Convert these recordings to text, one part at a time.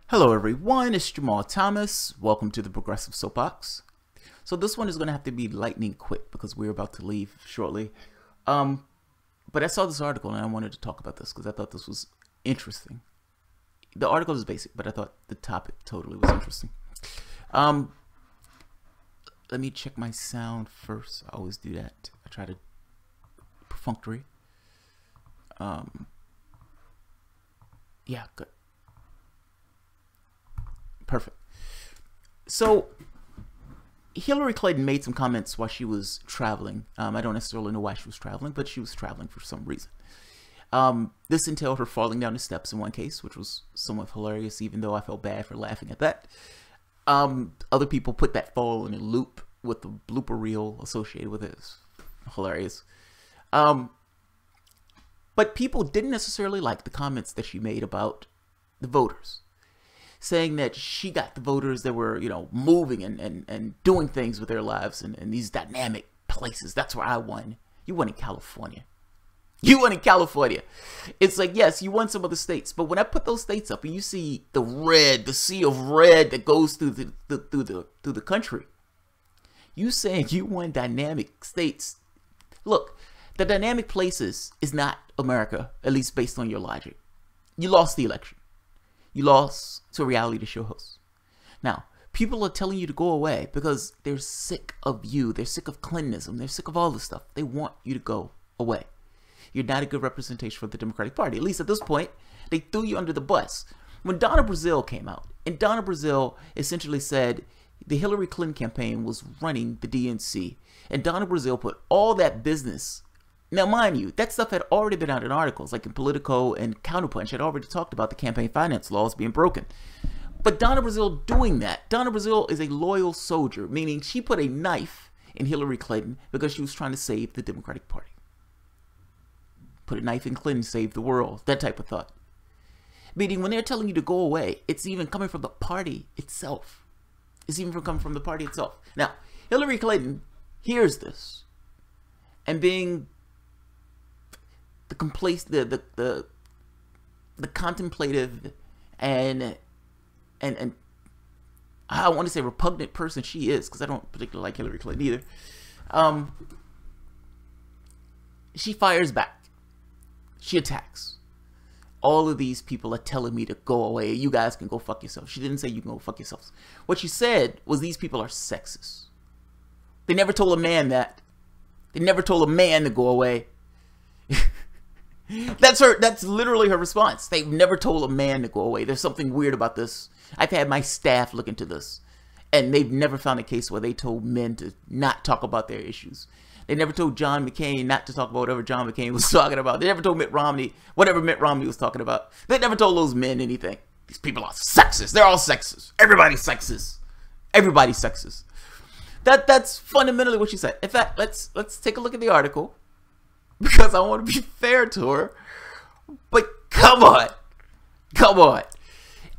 Hello everyone, it's Jamal Thomas. Welcome to the Progressive Soapbox. So this one is going to have to be lightning quick because we're about to leave shortly. But I saw this article and I wanted to talk about this because I thought this was interesting. The article is basic, but I thought the topic totally was interesting. Let me check my sound first. I always do that. I try to perfunctory. Yeah, good. Perfect. So Hillary Clinton made some comments while she was traveling. I don't necessarily know why she was traveling, but she was traveling for some reason. This entailed her falling down the steps in one case, which was somewhat hilarious, even though I felt bad for laughing at that. Other people put that fall in a loop with the blooper reel associated with it. It's hilarious. But people didn't necessarily like the comments that she made about the voters, saying that she got the voters that were, moving and doing things with their lives in these dynamic places. That's where I won. You won in California. You won in California. It's like, yes, you won some other states, but when I put those states up and you see the red, the sea of red that goes through the country, you saying you won dynamic states. Look, the dynamic places is not America, at least based on your logic. You lost the election. You lost to a reality show host. Now, people are telling you to go away because they're sick of you. They're sick of Clinton-ism. They're sick of all this stuff. They want you to go away. You're not a good representation for the Democratic Party. At least at this point, they threw you under the bus. When Donna Brazile came out, and Donna Brazile essentially said the Hillary Clinton campaign was running the DNC, and Donna Brazile put all that business. Now, mind you, that stuff had already been out in articles, like in Politico and Counterpunch had already talked about the campaign finance laws being broken. But Donna Brazile doing that, Donna Brazile is a loyal soldier, meaning she put a knife in Hillary Clinton because she was trying to save the Democratic Party. Put a knife in Clinton, save the world, that type of thought. Meaning when they're telling you to go away, it's even coming from the party itself. It's even coming from the party itself. Now, Hillary Clinton hears this, and being the contemplative and I want to say repugnant person she is, because I don't particularly like Hillary Clinton either. She fires back. She attacks. All of these people are telling me to go away. You guys can go fuck yourselves. She didn't say you can go fuck yourselves. What she said was these people are sexist. They never told a man that. They never told a man to go away. That's literally her response. They've never told a man to go away. There's something weird about this. I've had my staff look into this, and they've never found a case where they told men to not talk about their issues. They never told John McCain not to talk about whatever John McCain was talking about. They never told Mitt Romney whatever Mitt Romney was talking about. They never told those men anything. These people are sexist. They're all sexist. Everybody's sexist. Everybody's sexist. That's fundamentally what she said. In fact, let's take a look at the article, because I want to be fair to her. But come on.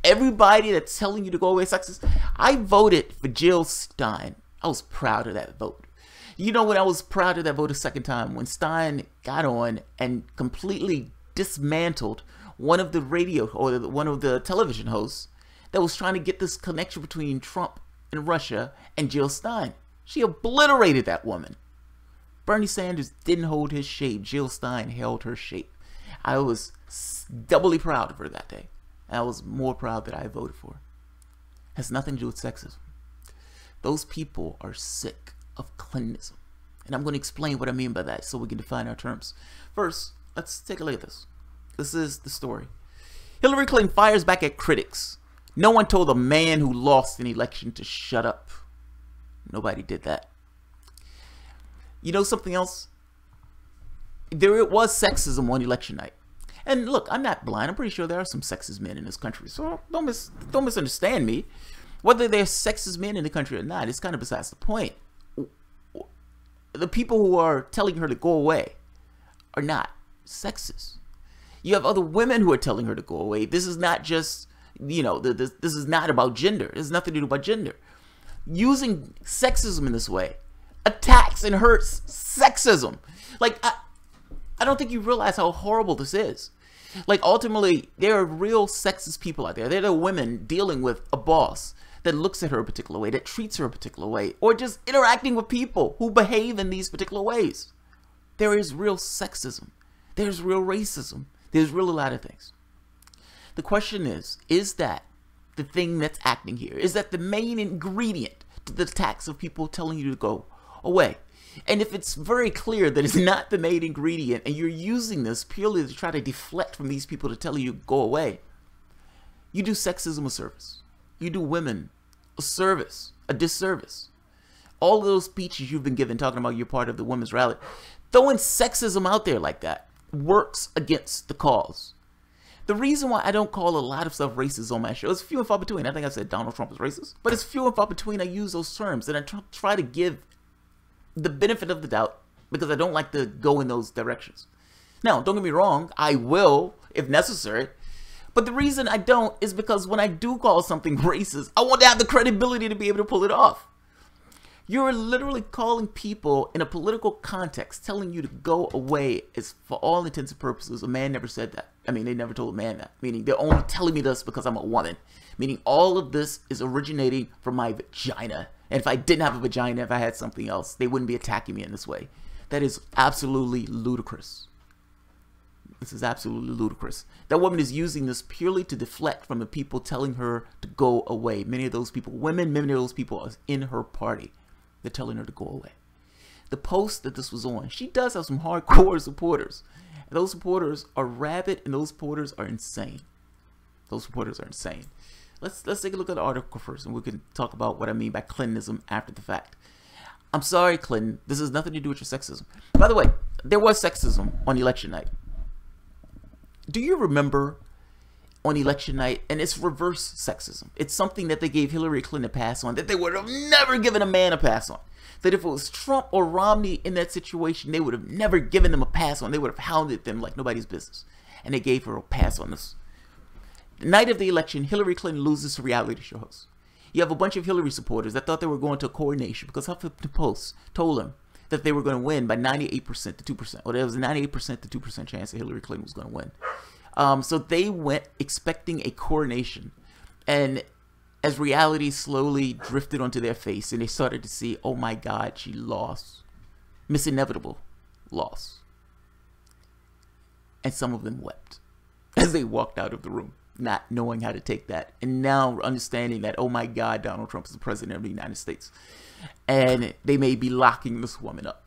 Everybody that's telling you to go away is sexist. I voted for Jill Stein. I was proud of that vote. You know when I was proud of that vote a second time? When Stein got on and completely dismantled one of the radio or one of the television hosts that was trying to get this connection between Trump and Russia and Jill Stein. She obliterated that woman. Bernie Sanders didn't hold his shape. Jill Stein held her shape. I was doubly proud of her that day. And I was more proud that I voted for her. Has nothing to do with sexism. Those people are sick of Clinton-ism. And I'm going to explain what I mean by that so we can define our terms. First, let's take a look at this. This is the story. Hillary Clinton fires back at critics. No one told a man who lost an election to shut up. Nobody did that. You know something else? There was sexism on election night. And look, I'm not blind. I'm pretty sure there are some sexist men in this country. So don't misunderstand me. Whether there's sexist men in the country or not, it's kind of besides the point. The people who are telling her to go away are not sexist. You have other women who are telling her to go away. This is not just, this is not about gender. It has nothing to do about gender. Using sexism in this way attacks and hurts sexism. Like, I don't think you realize how horrible this is. Like, ultimately, there are real sexist people out there. There are women dealing with a boss that looks at her a particular way, that treats her a particular way, or just interacting with people who behave in these particular ways. There is real sexism. There's real racism. There's real a lot of things. The question is that the thing that's acting here? Is that the main ingredient to the attacks of people telling you to go away? And if it's very clear that it's not the main ingredient and you're using this purely to try to deflect from these people to tell you to go away, you do sexism a service. You do women a service, a disservice. All of those speeches you've been given talking about you're part of the women's rally, throwing sexism out there like that works against the cause. The reason why I don't call a lot of stuff racist on my show is few and far between. I think I said Donald Trump is racist, but it's few and far between I use those terms, and I try to give the benefit of the doubt because I don't like to go in those directions. Now, don't get me wrong, I will if necessary, but the reason I don't is because when I do call something racist, I want to have the credibility to be able to pull it off. You're literally calling people in a political context, telling you to go away is, for all intents and purposes, a man never said that. I mean, they never told a man that. Meaning, they're only telling me this because I'm a woman. Meaning, all of this is originating from my vagina. And if I didn't have a vagina, if I had something else, they wouldn't be attacking me in this way. That is absolutely ludicrous. This is absolutely ludicrous. That woman is using this purely to deflect from the people telling her to go away. Many of those people, women, many of those people are in her party. They're telling her to go away. The post that this was on, she does have some hardcore supporters. And those supporters are rabid, and those supporters are insane. Those supporters are insane. Let's take a look at the article first, and we can talk about what I mean by Clinton-ism after the fact. I'm sorry, Clinton. This has nothing to do with your sexism. By the way, there was sexism on election night. Do you remember on election night, and it's reverse sexism. It's something that they gave Hillary Clinton a pass on that they would have never given a man a pass on. That if it was Trump or Romney in that situation, they would have never given them a pass on. They would have hounded them like nobody's business. And they gave her a pass on this. The night of the election, Hillary Clinton loses her reality show host. You have a bunch of Hillary supporters that thought they were going to a coronation because Huffington Post told them that they were going to win by 98% to 2%. Or there was a 98% to 2% chance that Hillary Clinton was going to win. So they went expecting a coronation, and as reality slowly drifted onto their face and they started to see, oh my God, she lost. Miss Inevitable lost. And some of them wept as they walked out of the room, not knowing how to take that, and now understanding that, oh my God, Donald Trump is the president of the United States, and they may be locking this woman up.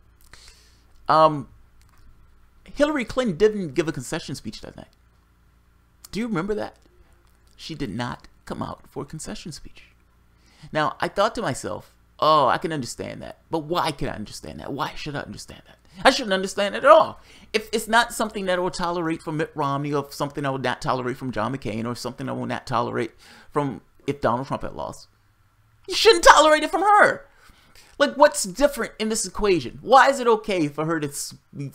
Hillary Clinton didn't give a concession speech that night. Do you remember that? She did not come out for a concession speech. Now, I thought to myself, oh, I can understand that. But why can I understand that? Why should I understand that? I shouldn't understand it at all. If it's not something that I will tolerate from Mitt Romney, or something I will not tolerate from John McCain, or something I will not tolerate from if Donald Trump had lost, you shouldn't tolerate it from her. Like, what's different in this equation? Why is it okay for her to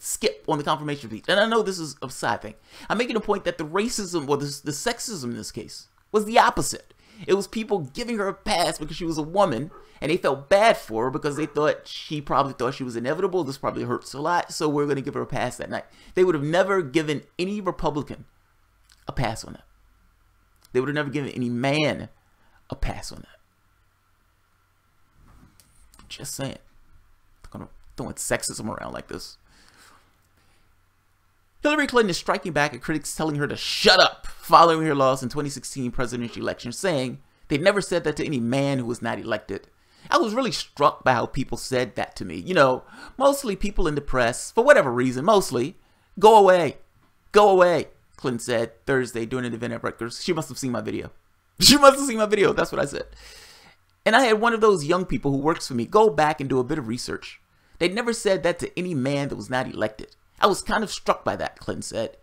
skip on the confirmation speech? And I know this is a side thing. I'm making a point that the racism, or the sexism in this case, was the opposite. It was people giving her a pass because she was a woman, and they felt bad for her because they thought she probably thought she was inevitable. This probably hurts a lot, so we're going to give her a pass that night. They would have never given any Republican a pass on that. They would have never given any man a pass on that. Just saying. I'm gonna throwing sexism around like this. Hillary Clinton is striking back at critics telling her to shut up following her loss in 2016 presidential election, saying they never said that to any man who was not elected. I was really struck by how people said that to me. You know, mostly people in the press, for whatever reason, mostly, go away. Go away, Clinton said Thursday during an event at Rutgers. She must have seen my video. She must have seen my video. That's what I said. And I had one of those young people who works for me go back and do a bit of research. They never said that to any man that was not elected. I was kind of struck by that, Clinton said.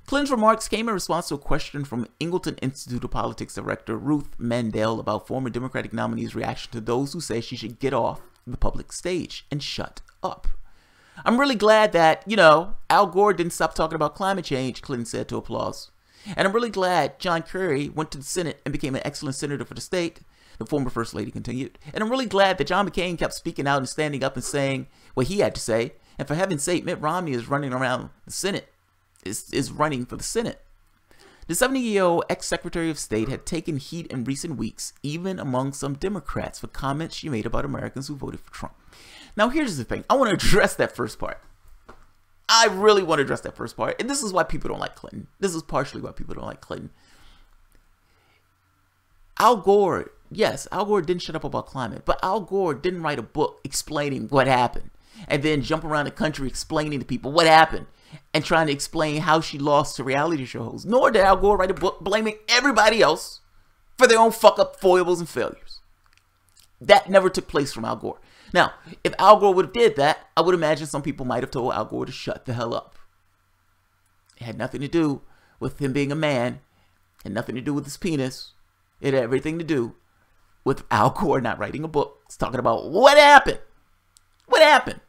Clinton's remarks came in response to a question from Ingleton Institute of Politics Director Ruth Mandel about former Democratic nominee's reaction to those who say she should get off the public stage and shut up. I'm really glad that, you know, Al Gore didn't stop talking about climate change, Clinton said to Applause. And I'm really glad John Kerry went to the Senate and became an excellent senator for the state. The former First Lady continued. And I'm really glad that John McCain kept speaking out and standing up and saying what he had to say. And for heaven's sake, Mitt Romney is running around the Senate, is running for the Senate. The 70-year-old ex-Secretary of State had taken heat in recent weeks, even among some Democrats, for comments she made about Americans who voted for Trump. Now, here's the thing. I want to address that first part. I really want to address that first part. And this is why people don't like Clinton. This is partially why people don't like Clinton. Al Gore, yes, Al Gore didn't shut up about climate, but Al Gore didn't write a book explaining what happened and then jump around the country explaining to people what happened and trying to explain how she lost to reality shows. Nor did Al Gore write a book blaming everybody else for their own fuck-up foibles and failures. That never took place from Al Gore. Now, if Al Gore would have did that, I would imagine some people might have told Al Gore to shut the hell up. It had nothing to do with him being a man. It had nothing to do with his penis. It had everything to do with Al Gore not writing a book. It's talking about what happened. What happened?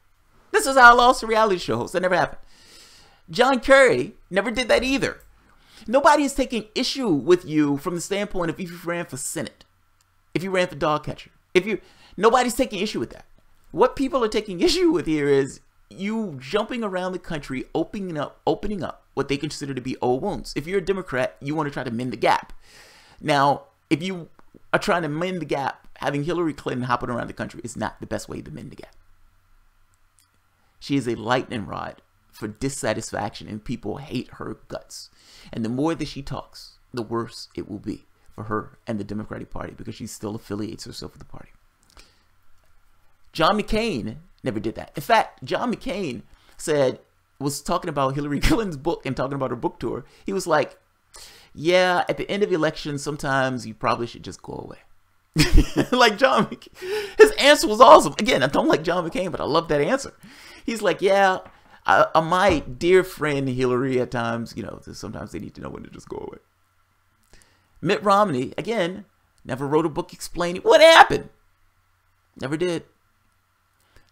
This is how I lost a reality show host. That never happened. John Kerry never did that either. Nobody is taking issue with you from the standpoint of if you ran for Senate, if you ran for dog catcher, nobody's taking issue with that. What people are taking issue with here is you jumping around the country, opening up what they consider to be old wounds. If you're a Democrat, you want to try to mend the gap. Now, if you are trying to mend the gap, having Hillary Clinton hopping around the country is not the best way to mend the gap. She is a lightning rod for dissatisfaction, and people hate her guts. And the more that she talks, the worse it will be for her and the Democratic Party, because she still affiliates herself with the party. John McCain never did that. In fact, John McCain was talking about Hillary Clinton's book and talking about her book tour. He was like, yeah, at the end of elections, sometimes you probably should just go away. Like John McCain. His answer was awesome. Again, I don't like John McCain, but I love that answer. He's like, yeah, my dear friend Hillary, at times, sometimes they need to know when to just go away. Mitt Romney, again, never wrote a book explaining what happened. Never did.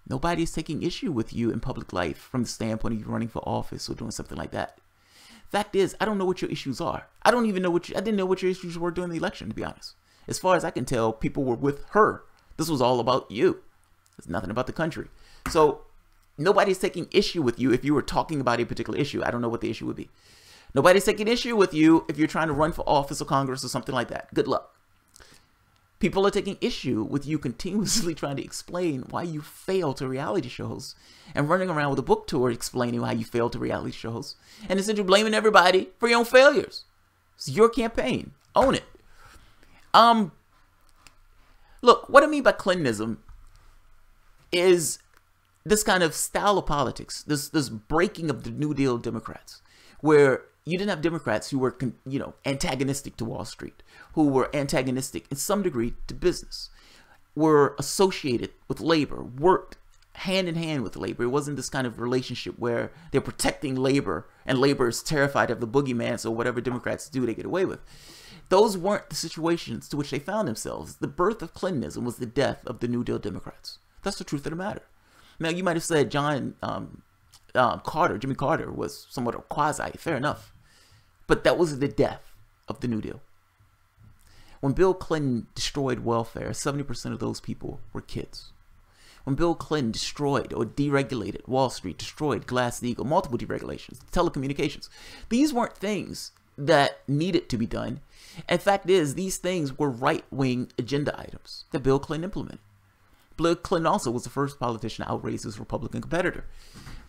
Nobody's taking issue with you in public life from the standpoint of you running for office or doing something like that. Fact is, I don't know what your issues are. I didn't know what your issues were during the election, to be honest. As far as I can tell, people were with her. This was all about you. It's nothing about the country. So nobody's taking issue with you if you were talking about a particular issue. I don't know what the issue would be. Nobody's taking issue with you if you're trying to run for office or Congress or something like that. Good luck. People are taking issue with you continuously trying to explain why you fail to reality shows and running around with a book tour explaining why you failed to reality shows and essentially blaming everybody for your own failures. It's your campaign. Own it. Look, what I mean by Clinton-ism is this kind of style of politics, this breaking of the New Deal Democrats, where you didn't have Democrats who were, antagonistic to Wall Street, who were antagonistic in some degree to business, were associated with labor, worked hand in hand with labor. It wasn't this kind of relationship where they're protecting labor and labor is terrified of the boogeyman, so whatever Democrats do, they get away with. Those weren't the situations to which they found themselves. The birth of Clinton-ism was the death of the New Deal Democrats. That's the truth of the matter. Now, you might have said Jimmy Carter was somewhat a quasi, fair enough. But that was the death of the New Deal. When Bill Clinton destroyed welfare, 70% of those people were kids. When Bill Clinton destroyed or deregulated Wall Street, destroyed Glass-Steagall, multiple deregulations, telecommunications, these weren't things that needed to be done. And fact is, these things were right-wing agenda items that Bill Clinton implemented. Bill Clinton also was the first politician to outrace his Republican competitor.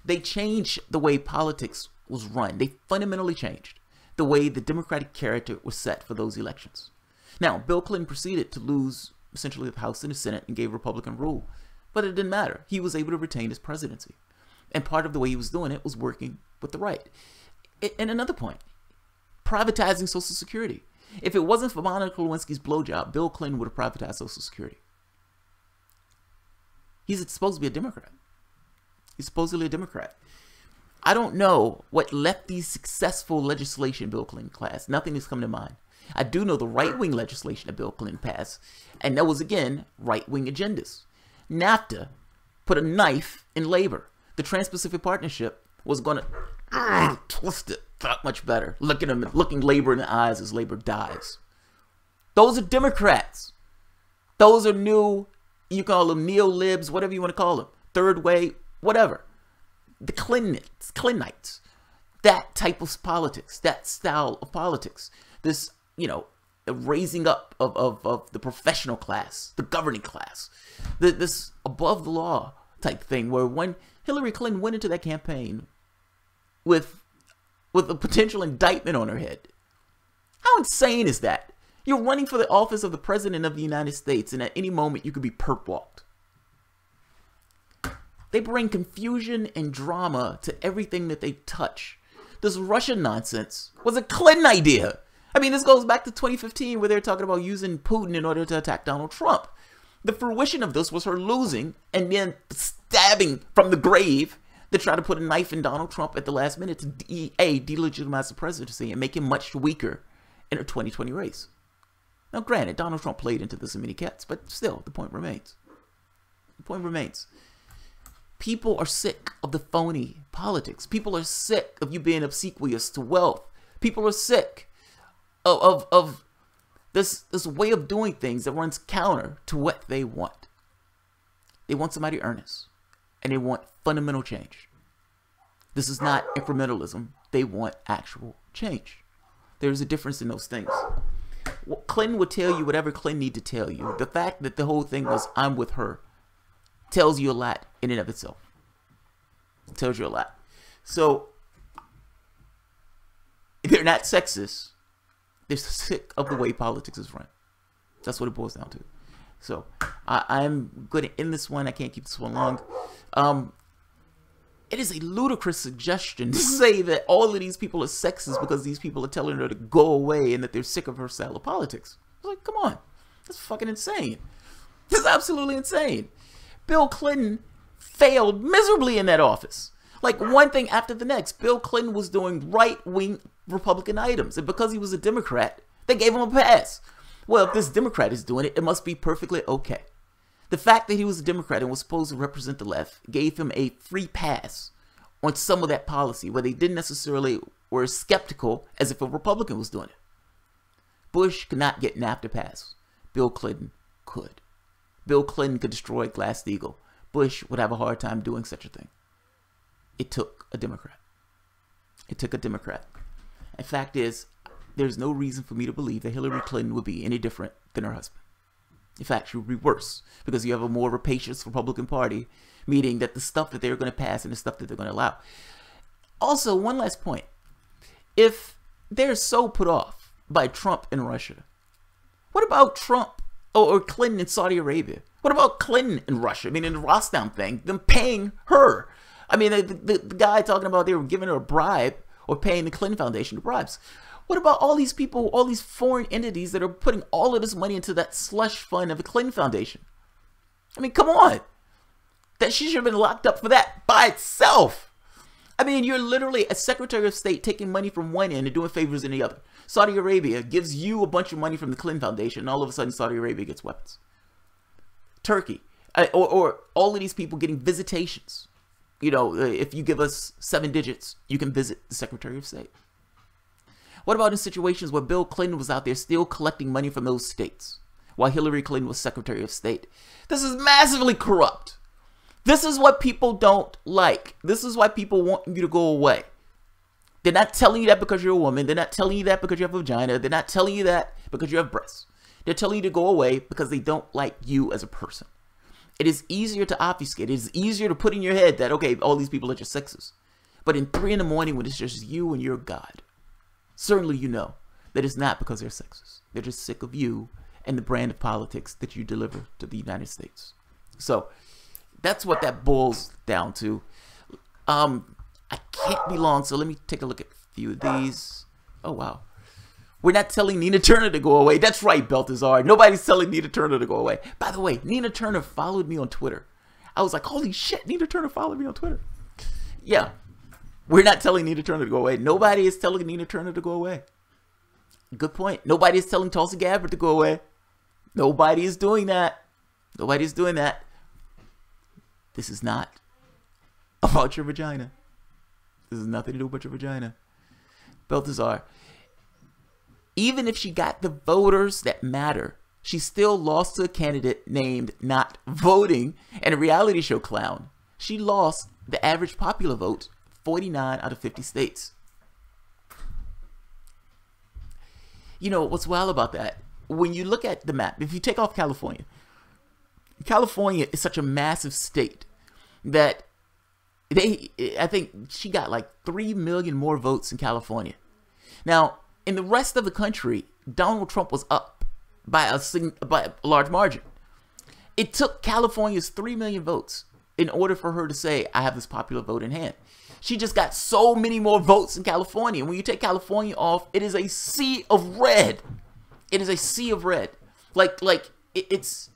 They changed the way politics was run. They fundamentally changed the way the Democratic character was set for those elections. Now, Bill Clinton proceeded to lose essentially the House and the Senate and gave Republican rule. But it didn't matter. He was able to retain his presidency. And part of the way he was doing it was working with the right. And another point, privatizing Social Security. If it wasn't for Monica Lewinsky's blowjob, Bill Clinton would have privatized Social Security. He's supposed to be a Democrat. He's supposedly a Democrat. I don't know what lefty successful legislation Bill Clinton passed. Nothing has come to mind. I do know the right-wing legislation that Bill Clinton passed, and that was, again, right-wing agendas. NAFTA put a knife in labor. The Trans-Pacific Partnership was going to twist it that much better, looking labor in the eyes as labor dies. Those are Democrats. Those are new, you call them neo-libs, whatever you want to call them, third way, whatever. The Clintonites. that type of politics, that style of politics, this, you know, raising up of the professional class, the governing class, this above the law type thing, where when Hillary Clinton went into that campaign with a potential indictment on her head, how insane is that? You're running for the office of the President of the United States, and at any moment you could be perp walked. They bring confusion and drama to everything that they touch. This Russian nonsense was a Clinton idea. I mean, this goes back to 2015, where they're talking about using Putin in order to attack Donald Trump. The fruition of this was her losing and then stabbing from the grave to try to put a knife in Donald Trump at the last minute to delegitimize the presidency and make him much weaker in her 2020 race. Now, granted, Donald Trump played into this in many cats, but still, the point remains. The point remains. People are sick of the phony politics. People are sick of you being obsequious to wealth. People are sick of this way of doing things that runs counter to what they want. They want somebody earnest, and they want fundamental change. This is not incrementalism. They want actual change. There's a difference in those things. Clinton would tell you whatever Clinton needed to tell you. The fact that the whole thing was "I'm with her" tells you a lot in and of itself. It tells you a lot. So they're not sexist. They're sick of the way politics is run. That's what it boils down to. So I'm going to end this one. I can't keep this one long. It is a ludicrous suggestion to say that all of these people are sexist because these people are telling her to go away and that they're sick of her style of politics. I was like, come on. That's fucking insane. That's absolutely insane. Bill Clinton failed miserably in that office. Like, one thing after the next. Bill Clinton was doing right-wing Republican items, and because he was a Democrat, they gave him a pass. Well, if this Democrat is doing it, it must be perfectly okay. The fact that he was a Democrat and was supposed to represent the left gave him a free pass on some of that policy, where they didn't necessarily were skeptical as if a Republican was doing it. Bush could not get NAFTA pass. Bill Clinton could. Bill Clinton could destroy Glass-Steagall. Bush would have a hard time doing such a thing. It took a Democrat. It took a Democrat. The fact is, there's no reason for me to believe that Hillary Clinton would be any different than her husband. In fact, she would be worse, because you have a more rapacious Republican Party, meaning that the stuff that they're going to pass and the stuff that they're going to allow. Also, one last point. If they're so put off by Trump and Russia, what about Trump or Clinton in Saudi Arabia? What about Clinton in Russia? I mean, in the Rostam thing, them paying her. I mean, the guy talking about they were giving her a bribe or paying the Clinton Foundation the bribes. What about all these people, all these foreign entities that are putting all of this money into that slush fund of the Clinton Foundation? I mean, come on. That she should have been locked up for that by itself. I mean, you're literally a Secretary of State taking money from one end and doing favors in the other. Saudi Arabia gives you a bunch of money from the Clinton Foundation, and all of a sudden Saudi Arabia gets weapons. Turkey, or all of these people getting visitations. You know, if you give us 7 digits, you can visit the Secretary of State. What about in situations where Bill Clinton was out there still collecting money from those states while Hillary Clinton was Secretary of State? This is massively corrupt. This is what people don't like. This is why people want you to go away. They're not telling you that because you're a woman. They're not telling you that because you have a vagina. They're not telling you that because you have breasts. They're telling you to go away because they don't like you as a person. It is easier to obfuscate. It is easier to put in your head that, okay, all these people are just sexist. But in 3 in the morning when it's just you and your God, certainly you know that it's not because they're sexist. They're just sick of you and the brand of politics that you deliver to the United States. So that's what that boils down to. I can't be long, so let me take a look at a few of these. Oh, wow. We're not telling Nina Turner to go away. That's right, Balthazar. Nobody's telling Nina Turner to go away. By the way, Nina Turner followed me on Twitter. I was like, holy shit, Nina Turner followed me on Twitter. Yeah, we're not telling Nina Turner to go away. Nobody is telling Nina Turner to go away. Good point. Nobody is telling Tulsi Gabbard to go away. Nobody is doing that. Nobody is doing that. This is not about your vagina. This has nothing to do with your vagina. Balthazar. Even if she got the voters that matter, she still lost to a candidate named Not Voting and a reality show clown. She lost the average popular vote 49 out of 50 states. you know, what's wild about that, when you look at the map, if you take off California, California is such a massive state that I think she got like 3 million more votes in California. Now, in the rest of the country, Donald Trump was up by a large margin. It took California's 3 million votes in order for her to say, I have this popular vote in hand. She just got so many more votes in California. When you take California off, it is a sea of red. It is a sea of red. It's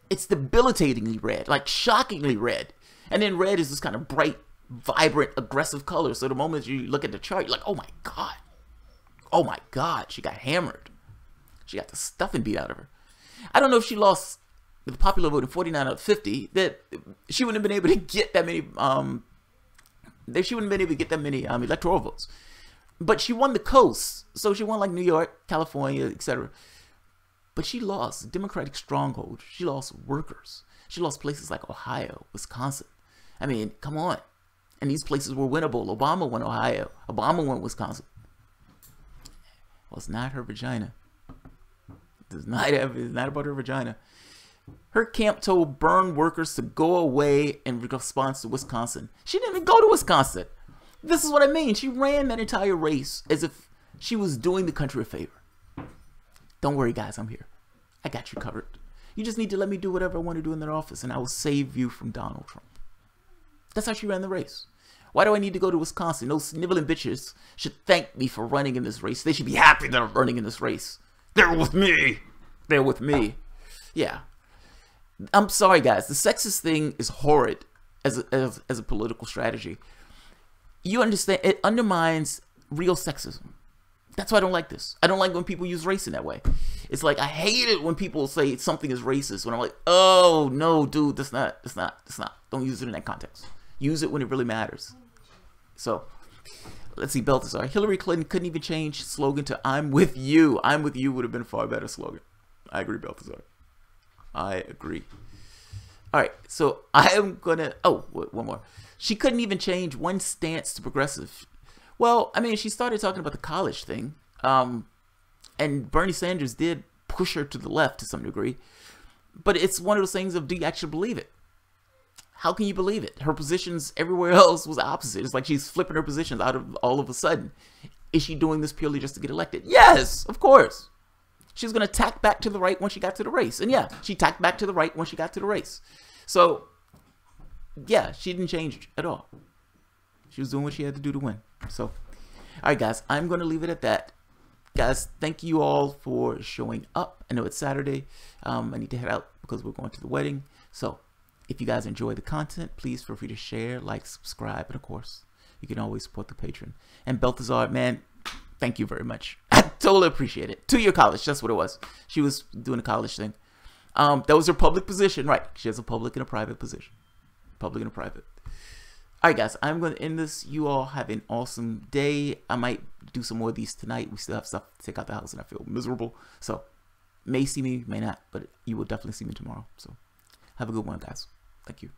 debilitatingly red, like shockingly red. And then red is this kind of bright, vibrant, aggressive color. So the moment you look at the chart, you're like, oh my God. Oh my God, she got hammered. She got the stuffing beat out of her. I don't know if she lost the popular vote in 49 out of 50, that she wouldn't have been able to get that many, electoral votes. But she won the coast. So she won like New York, California, etc. But she lost Democratic stronghold. She lost workers. She lost places like Ohio, Wisconsin. I mean, come on. And these places were winnable. Obama won Ohio. Obama won Wisconsin. Well, it's not her vagina. It's not about her vagina. Her camp told burn workers to go away in response to Wisconsin. She didn't even go to Wisconsin. This is what I mean. She ran that entire race as if she was doing the country a favor. Don't worry, guys. I'm here. I got you covered. You just need to let me do whatever I want to do in their office, and I will save you from Donald Trump. That's how she ran the race. Why do I need to go to Wisconsin? Those sniveling bitches should thank me for running in this race. They should be happy that I'm running in this race. They're with me. They're with me. Yeah. I'm sorry, guys. The sexist thing is horrid as a political strategy. You understand? It undermines real sexism. That's why I don't like this. I don't like when people use race in that way. It's like, I hate it when people say something is racist, when I'm like, oh, no, dude, that's not. Don't use it in that context. Use it when it really matters. So, let's see, Balthazar. Hillary Clinton couldn't even change slogan to I'm with you. I'm with you would have been a far better slogan. I agree, Balthazar. I agree. All right, so I am going to... Oh, one more. She couldn't even change one stance to progressive. Well, I mean, she started talking about the college thing. And Bernie Sanders did push her to the left to some degree. But it's one of those things of, do you actually believe it? How can you believe it? Her positions everywhere else was opposite. It's like she's flipping her positions out of all of a sudden. Is she doing this purely just to get elected? Yes, of course. She was going to tack back to the right when she got to the race. And yeah, she tacked back to the right when she got to the race. So, yeah, she didn't change at all. She was doing what she had to do to win. So, all right, guys, I'm going to leave it at that. Guys, thank you all for showing up. I know it's Saturday. I need to head out because we're going to the wedding. So, if you guys enjoy the content, please feel free to share, like, subscribe, and of course, you can always support the patron. And Balthazar, man, thank you very much. I totally appreciate it. 2-year college, that's what it was. She was doing a college thing. That was her public position, right? She has a public and a private position. Public and a private. All right, guys, I'm going to end this. You all have an awesome day. I might do some more of these tonight. We still have stuff to take out the house, and I feel miserable. So, may see me, may not, but you will definitely see me tomorrow. So, have a good one, guys. Thank you.